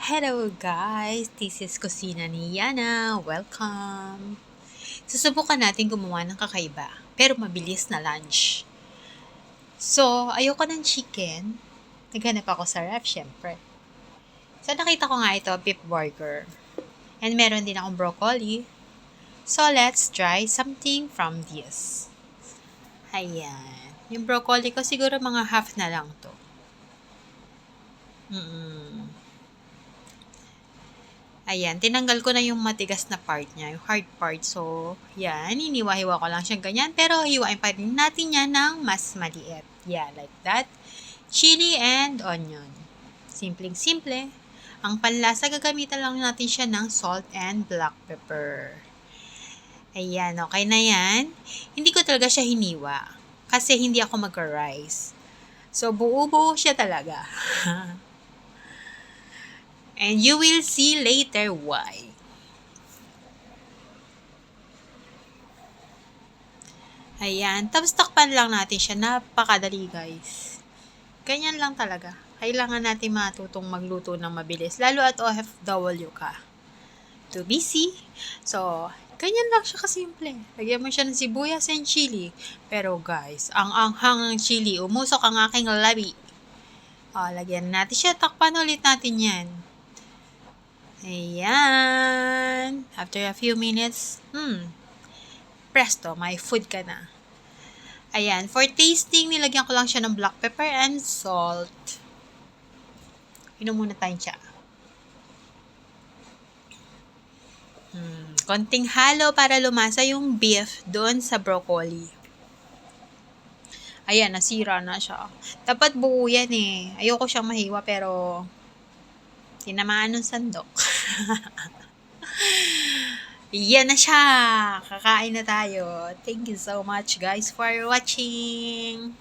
Hello guys! This is Kusina ni Yana. Welcome! Susubukan natin gumawa ng kakaiba, pero mabilis na lunch. So, ayoko ng chicken. Naghanap ako sa ref, syempre. So, nakita ko nga ito, beef burger. And meron din akong broccoli. So, let's try something from this. Ayan. Yung broccoli ko, siguro mga half na lang to. Ayan, tinanggal ko na yung matigas na part niya, yung hard part. So, yan, iniwa-hiwa ko lang siya ganyan. Pero, hiwain pa rin natin yan ng mas maliit. Yeah, like that. Chili and onion. Simpleng-simple. Ang panlasa, gagamitan lang natin siya ng salt and black pepper. Ayan, okay na yan. Hindi ko talaga siya hiniwa. Kasi hindi ako mag-rice. So, buo-buo siya talaga. And you will see later why. Ayan. Tapos takpan lang natin siya. Napakadali guys. Ganyan lang talaga. Kailangan natin matutong magluto ng mabilis. Lalo at OFW ka. Too busy. So, ganyan lang siya kasimple. Lagyan mo siya ng sibuyas and chili. Pero guys, ang anghang ng chili. Umusok ang aking labi. O, lagyan natin siya. Takpan ulit natin yan. Ayan. After a few minutes, presto, may food ka na. Ayan. For tasting, nilagyan ko lang siya ng black pepper and salt. Inom muna tayong siya. Konting halo para lumasa yung beef doon sa broccoli. Ayan, nasira na siya. Dapat buo yan eh. Ayoko siyang mahiwa pero tinamaan ng sandok. Yan na siya! Kakain na tayo. Thank you so much guys for watching!